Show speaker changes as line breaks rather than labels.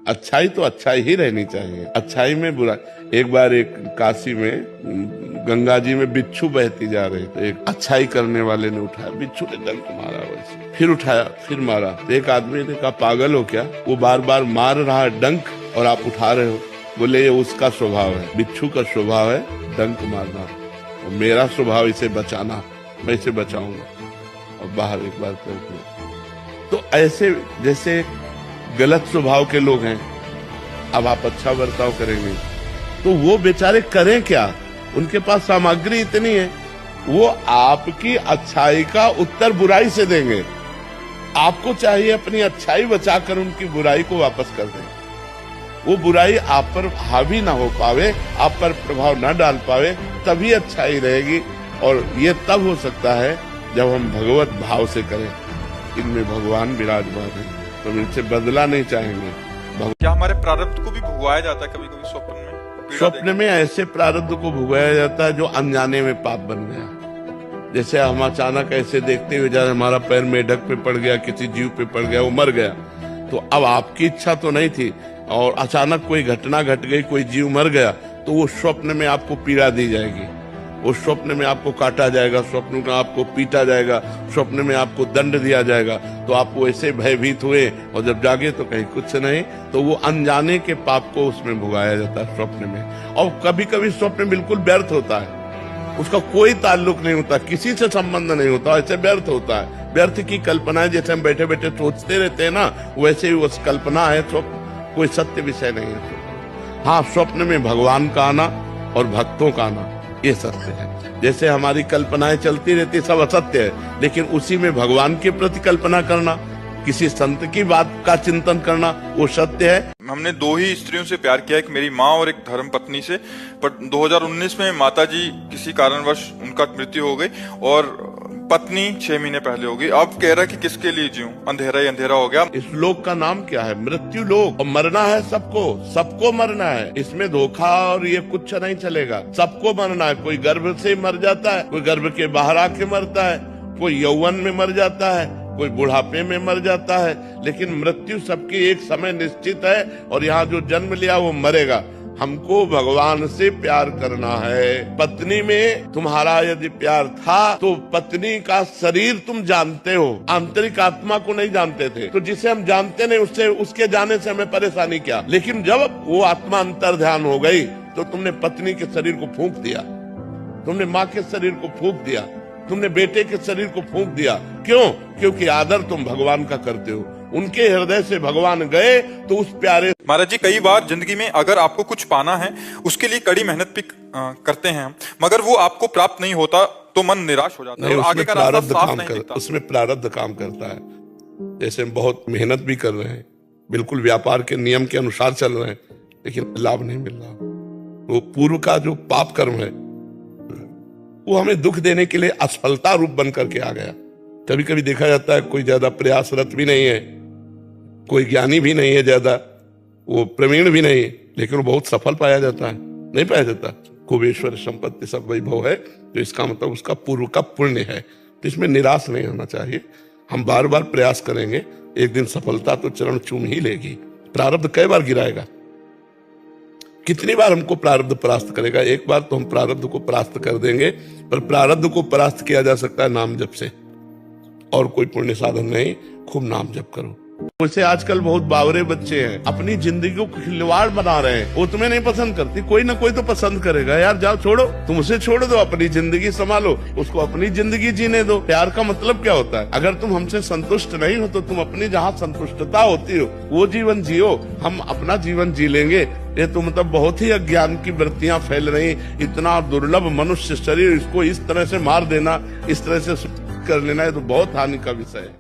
अच्छाई तो अच्छाई ही रहनी चाहिए, अच्छाई में बुरा। एक बार एक काशी में गंगा जी में बिच्छू बहती जा रही, तो एक अच्छाई करने वाले ने उठाया, बिच्छू ने डंक मारा, वैसे फिर उठाया, फिर मारा। तो एक आदमी ने कहा पागल हो क्या, वो बार बार मार रहा है डंक और आप उठा रहे हो। बोले ये उसका स्वभाव है, बिच्छू का स्वभाव है डंक मारना, और मेरा स्वभाव इसे बचाना, मैं इसे बचाऊंगा। और बाहर एक बार करके, तो ऐसे जैसे गलत स्वभाव के लोग हैं, अब आप अच्छा बर्ताव करेंगे तो वो बेचारे करें क्या, उनके पास सामग्री इतनी है, वो आपकी अच्छाई का उत्तर बुराई से देंगे। आपको चाहिए अपनी अच्छाई बचाकर उनकी बुराई को वापस कर दें। वो बुराई आप पर हावी ना हो पावे, आप पर प्रभाव ना डाल पावे, तभी अच्छाई रहेगी। और ये तब हो सकता है जब हम भगवत भाव से करें, इनमें भगवान विराजमान है, तो इनसे बदला नहीं चाहेंगे।
क्या हमारे प्रारब्ध को भी भुगवाया जाता है कभी कभी स्वप्न में?
स्वप्न में ऐसे प्रारब्ध को भुगवाया जाता है जो अनजाने में पाप बन गया। जैसे हम अचानक ऐसे देखते हुए जा, हमारा पैर मेढक पे पड़ गया, किसी जीव पे पड़ गया, वो मर गया, तो अब आपकी इच्छा तो नहीं थी और अचानक कोई घटना घट गई, कोई जीव मर गया, तो वो स्वप्न में आपको पीड़ा दी जाएगी, उस स्वप्न में आपको काटा जाएगा, स्वप्न में आपको पीटा जाएगा, स्वप्न में आपको दंड दिया जाएगा। तो आप वैसे भयभीत हुए और जब जागे तो कहीं कुछ नहीं, तो वो अनजाने के पाप को उसमें भुगाया जाता है स्वप्न में। और कभी कभी स्वप्न बिल्कुल व्यर्थ होता है, उसका कोई ताल्लुक नहीं होता, किसी से संबंध नहीं होता, ऐसे व्यर्थ होता है। व्यर्थ की कल्पना जैसे हम बैठे बैठे सोचते रहते हैं ना, वैसे ही वो कल्पना है, स्वप्न कोई सत्य विषय नहीं है। हाँ, स्वप्न में भगवान का आना और भक्तों का आना ये सत्य है। जैसे हमारी कल्पनाएं चलती रहती, सब असत्य है, लेकिन उसी में भगवान की प्रति कल्पना करना, किसी संत की बात का चिंतन करना, वो सत्य है।
हमने दो ही स्त्रियों से प्यार किया, एक मेरी माँ और एक धर्म पत्नी से, पर 2019 में माता जी किसी कारणवश उनका मृत्यु हो गई और पत्नी 6 महीने पहले हो गई। अब कह रहा कि किसके लिए जीऊं, अंधेरा ही अंधेरा हो गया।
इस लोक का नाम क्या है? मृत्यु लोक। और मरना है सबको, सबको मरना है, इसमें धोखा और ये कुछ नहीं चलेगा। सबको मरना है, कोई गर्भ से मर जाता है, कोई गर्भ के बाहर आके मरता है, कोई यौवन में मर जाता है, कोई बुढ़ापे में मर जाता है, लेकिन मृत्यु सबकी एक समय निश्चित है। और यहाँ जो जन्म लिया वो मरेगा। हमको भगवान से प्यार करना है। पत्नी में तुम्हारा यदि प्यार था तो पत्नी का शरीर तुम जानते हो, आंतरिक आत्मा को नहीं जानते थे। तो जिसे हम जानते नहीं, उससे उसके जाने से हमें परेशानी क्या। लेकिन जब वो आत्मा अंतर ध्यान हो गई तो तुमने पत्नी के शरीर को फूंक दिया, तुमने माँ के शरीर को फूंक दिया, तुमने बेटे के शरीर को फूंक दिया। क्यों? क्योंकि आदर तुम भगवान का करते हो। उनके हृदय से भगवान गए तो उस प्यारे।
महाराज जी, कई बार जिंदगी में अगर आपको कुछ पाना है, उसके लिए कड़ी मेहनत भी करते हैं, मगर वो आपको प्राप्त नहीं होता तो मन निराश हो जाता है और आगे का रास्ता साफ नहीं दिखता। उसमें
प्रारब्ध काम करता है। जैसे हम बहुत मेहनत भी कर रहे हैं, बिल्कुल व्यापार के नियम के अनुसार चल रहे हैं, लेकिन लाभ नहीं मिल रहा। वो पूर्व का जो पाप कर्म है वो हमें दुख देने के लिए असफलता रूप बन करके आ गया। कभी कभी देखा जाता है कोई ज्यादा प्रयासरत भी नहीं है, कोई ज्ञानी भी नहीं है, ज्यादा वो प्रवीण भी नहीं है, लेकिन वो बहुत सफल पाया जाता है। नहीं पाया जाता। खूब ऐश्वर्य संपत्ति सब वैभव है, तो इसका मतलब उसका पूर्व का पुण्य है। तो इसमें निराश नहीं होना चाहिए। हम बार बार प्रयास करेंगे, एक दिन सफलता तो चरण चूम ही लेगी। प्रारब्ध कई बार गिराएगा, कितनी बार हमको प्रारब्ध परास्त करेगा। एक बार तो हम प्रारब्ध को परास्त कर देंगे, पर प्रारब्ध को परास्त किया जा सकता है नाम जप से, और कोई पुण्य साधन नहीं। खूब नाम जप करो। वैसे आजकल बहुत बावरे बच्चे हैं, अपनी जिंदगी को खिलवाड़ बना रहे हैं। वो तुम्हें नहीं पसंद करती, कोई ना कोई तो पसंद करेगा। यार जाओ, छोड़ो, तुम उसे छोड़ दो, अपनी जिंदगी संभालो, उसको अपनी जिंदगी जीने दो। प्यार का मतलब क्या होता है? अगर तुम हमसे संतुष्ट नहीं हो तो तुम अपनी जहाँ संतुष्टता होती हो वो जीवन जियो, हम अपना जीवन जी लेंगे। ये तो मतलब बहुत ही अज्ञान की वृत्तियां फैल रही। इतना दुर्लभ मनुष्य शरीर, इसको इस तरह से मार देना, इस तरह से कर लेना, ये तो बहुत हानि का विषय है।